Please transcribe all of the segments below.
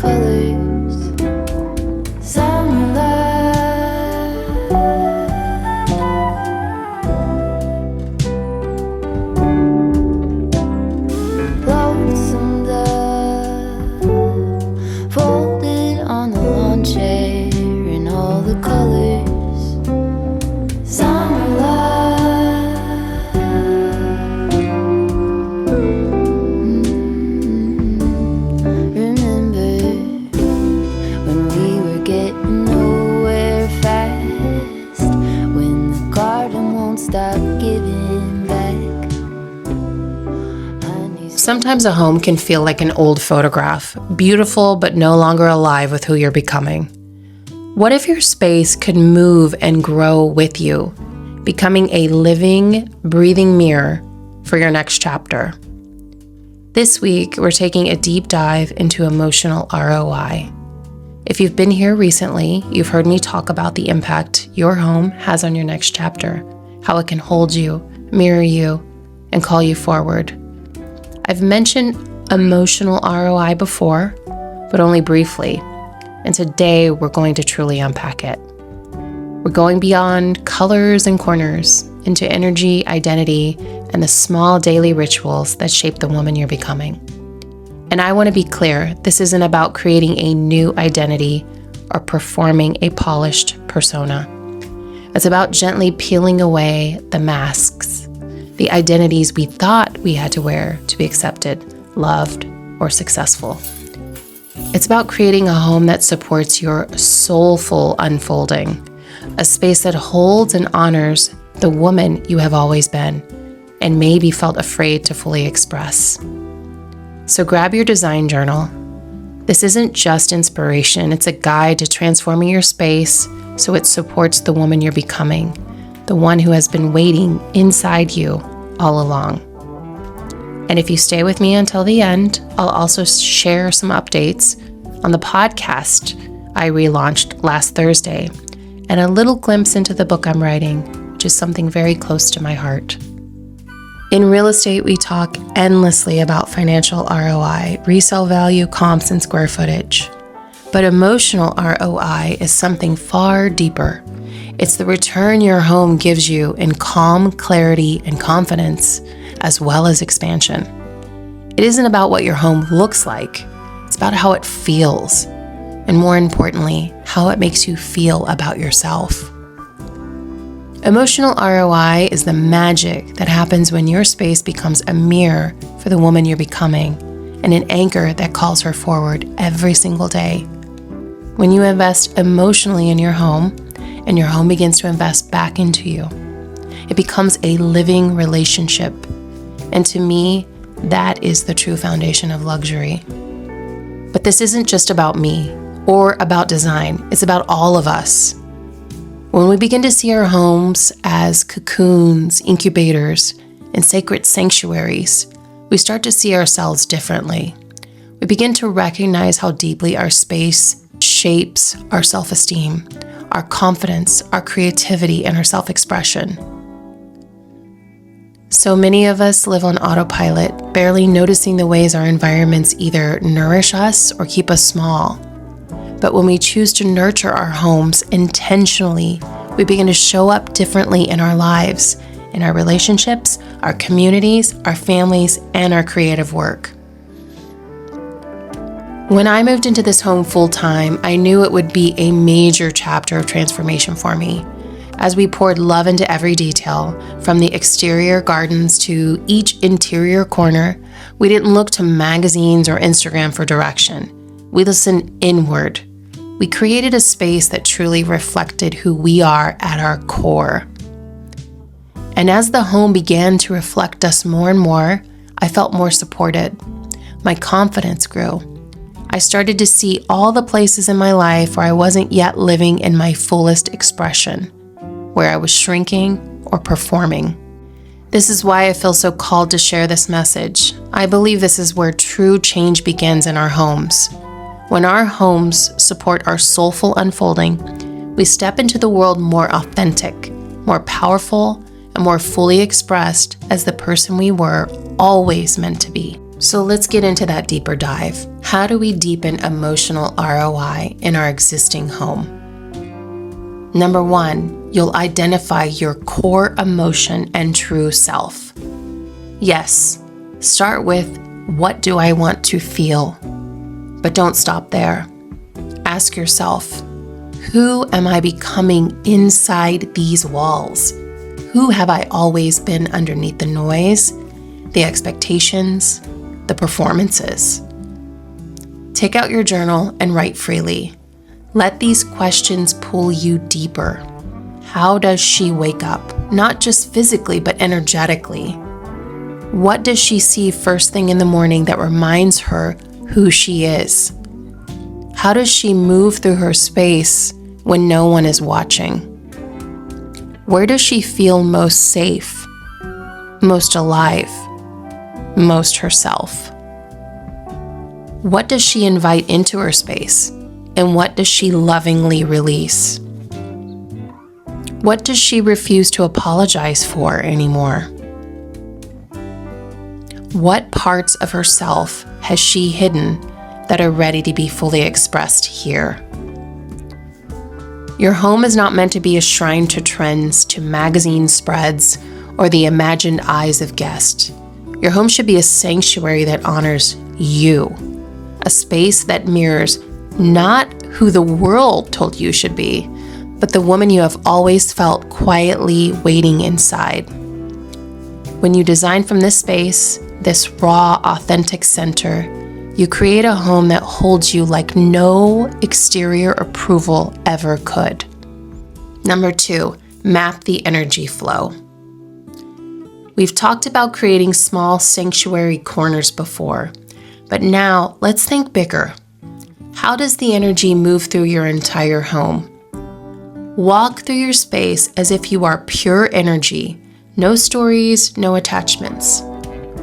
colors. Summer love. Lonesome dove, folded on the lawn chair in all the colors. Summer love. Remember when we were getting nowhere fast, when the garden won't stop giving back. Sometimes a home can feel like an old photograph, beautiful but no longer alive with who you're becoming. What if your space could move and grow with you, becoming a living, breathing mirror for your next chapter? This week, we're taking a deep dive into emotional ROI. If you've been here recently, you've heard me talk about the impact your home has on your next chapter, how it can hold you, mirror you, and call you forward. I've mentioned emotional ROI before, but only briefly, and today we're going to truly unpack it. We're going beyond colors and corners into energy, identity, and the small daily rituals that shape the woman you're becoming. And I want to be clear, this isn't about creating a new identity or performing a polished persona. It's about gently peeling away the masks, the identities we thought we had to wear to be accepted, loved, or successful. It's about creating a home that supports your soulful unfolding, a space that holds and honors the woman you have always been and maybe felt afraid to fully express. So grab your design journal. This isn't just inspiration, it's a guide to transforming your space so it supports the woman you're becoming, the one who has been waiting inside you all along. And if you stay with me until the end, I'll also share some updates on the podcast I relaunched last Thursday and a little glimpse into the book I'm writing, which is something very close to my heart. In real estate, we talk endlessly about financial ROI, resale value, comps, and square footage. But emotional ROI is something far deeper. It's the return your home gives you in calm, clarity, and confidence, as well as expansion. It isn't about what your home looks like. It's about how it feels, and more importantly, how it makes you feel about yourself. Emotional ROI is the magic that happens when your space becomes a mirror for the woman you're becoming and an anchor that calls her forward every single day. When you invest emotionally in your home, and your home begins to invest back into you, it becomes a living relationship. And to me, that is the true foundation of luxury. But this isn't just about me or about design, it's about all of us. When we begin to see our homes as cocoons, incubators, and sacred sanctuaries, we start to see ourselves differently. We begin to recognize how deeply our space shapes our self-esteem, our confidence, our creativity, and our self-expression. So many of us live on autopilot, barely noticing the ways our environments either nourish us or keep us small. But when we choose to nurture our homes intentionally, we begin to show up differently in our lives, in our relationships, our communities, our families, and our creative work. When I moved into this home full-time, I knew it would be a major chapter of transformation for me. As we poured love into every detail, from the exterior gardens to each interior corner, we didn't look to magazines or Instagram for direction. We listened inward. We created a space that truly reflected who we are at our core. And as the home began to reflect us more and more, I felt more supported. My confidence grew. I started to see all the places in my life where I wasn't yet living in my fullest expression, where I was shrinking or performing. This is why I feel so called to share this message. I believe this is where true change begins in our homes. When our homes support our soulful unfolding, we step into the world more authentic, more powerful, and more fully expressed as the person we were always meant to be. So let's get into that deeper dive. How do we deepen emotional ROI in our existing home? Number 1, you'll identify your core emotion and true self. Yes, start with, what do I want to feel? But don't stop there. Ask yourself, who am I becoming inside these walls? Who have I always been underneath the noise, the expectations, the performances? Take out your journal and write freely. Let these questions pull you deeper. How does she wake up? Not just physically, but energetically. What does she see first thing in the morning that reminds her who she is? How does she move through her space when no one is watching? Where does she feel most safe, most alive, most herself? What does she invite into her space, and what does she lovingly release? What does she refuse to apologize for anymore? What parts of herself has she hidden that are ready to be fully expressed here? Your home is not meant to be a shrine to trends, to magazine spreads, or the imagined eyes of guests. Your home should be a sanctuary that honors you, a space that mirrors not who the world told you should be, but the woman you have always felt quietly waiting inside. When you design from this space, this raw, authentic center, you create a home that holds you like no exterior approval ever could. Number 2, map the energy flow. We've talked about creating small sanctuary corners before, but now let's think bigger. How does the energy move through your entire home? Walk through your space as if you are pure energy, no stories, no attachments.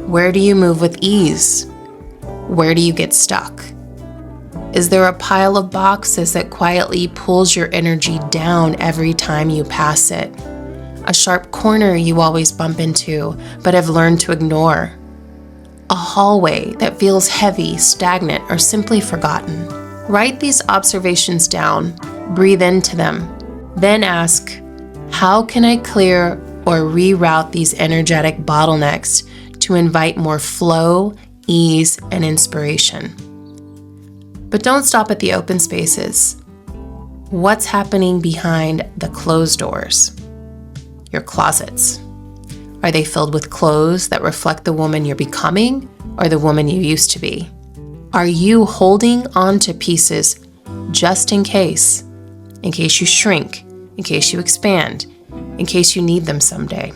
Where do you move with ease? Where do you get stuck? Is there a pile of boxes that quietly pulls your energy down every time you pass it? A sharp corner you always bump into, but have learned to ignore? A hallway that feels heavy, stagnant, or simply forgotten? Write these observations down, breathe into them, then ask, how can I clear or reroute these energetic bottlenecks to invite more flow, ease, and inspiration? But don't stop at the open spaces. What's happening behind the closed doors? Your closets. Are they filled with clothes that reflect the woman you're becoming or the woman you used to be? Are you holding on to pieces just in case you shrink, in case you expand, in case you need them someday?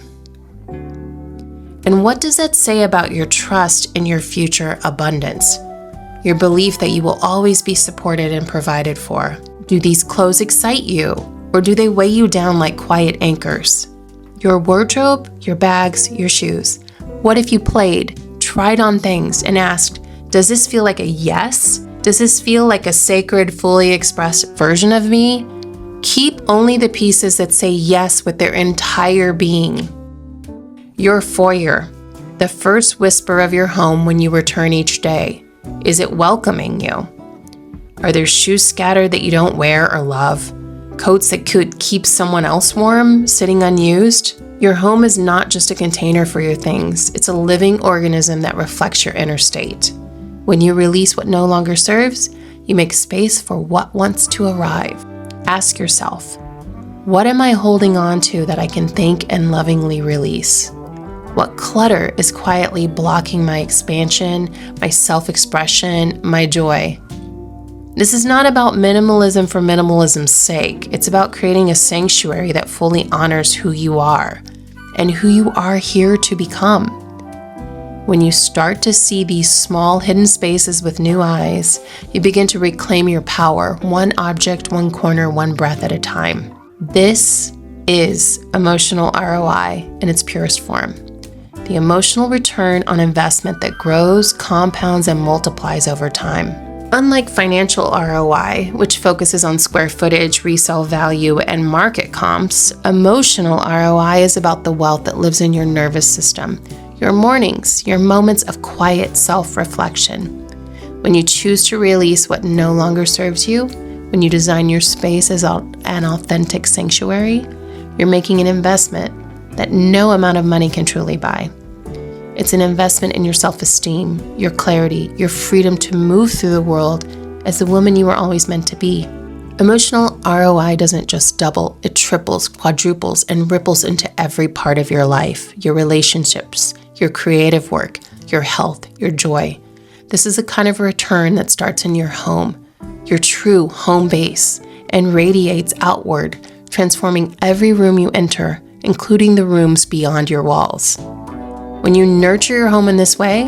And what does that say about your trust in your future abundance? Your belief that you will always be supported and provided for? Do these clothes excite you, or do they weigh you down like quiet anchors? Your wardrobe, your bags, your shoes. What if you played, tried on things, and asked, does this feel like a yes? Does this feel like a sacred, fully expressed version of me? Keep only the pieces that say yes with their entire being. Your foyer, the first whisper of your home when you return each day. Is it welcoming you? Are there shoes scattered that you don't wear or love? Coats that could keep someone else warm, sitting unused? Your home is not just a container for your things. It's a living organism that reflects your inner state. When you release what no longer serves, you make space for what wants to arrive. Ask yourself, what am I holding on to that I can thank and lovingly release? What clutter is quietly blocking my expansion, my self-expression, my joy? This is not about minimalism for minimalism's sake. It's about creating a sanctuary that fully honors who you are and who you are here to become. When you start to see these small hidden spaces with new eyes, you begin to reclaim your power, one object, one corner, one breath at a time. This is emotional ROI in its purest form. The emotional return on investment that grows, compounds, and multiplies over time. Unlike financial ROI, which focuses on square footage, resale value, and market comps, emotional ROI is about the wealth that lives in your nervous system, your mornings, your moments of quiet self-reflection. When you choose to release what no longer serves you, when you design your space as an authentic sanctuary, you're making an investment that no amount of money can truly buy. It's an investment in your self-esteem, your clarity, your freedom to move through the world as the woman you were always meant to be. Emotional ROI doesn't just double, it triples, quadruples, and ripples into every part of your life, your relationships, your creative work, your health, your joy. This is a kind of return that starts in your home, your true home base, and radiates outward, transforming every room you enter, including the rooms beyond your walls. When you nurture your home in this way,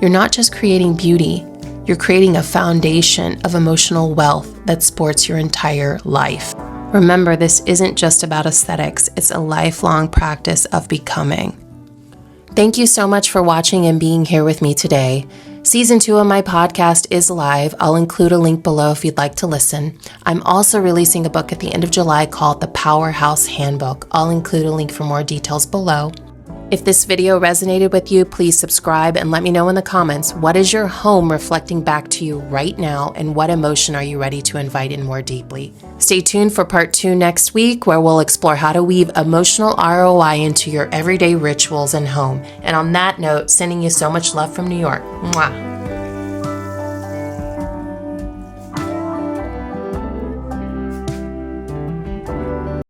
you're not just creating beauty, you're creating a foundation of emotional wealth that supports your entire life. Remember, this isn't just about aesthetics, it's a lifelong practice of becoming. Thank you so much for watching and being here with me today. Season 2 of my podcast is live. I'll include a link below if you'd like to listen. I'm also releasing a book at the end of July called The Powerhouse Handbook. I'll include a link for more details below. If this video resonated with you, please subscribe and let me know in the comments, what is your home reflecting back to you right now, and what emotion are you ready to invite in more deeply? Stay tuned for part 2 next week, where we'll explore how to weave emotional ROI into your everyday rituals and home. And on that note, sending you so much love from New York. Mwah.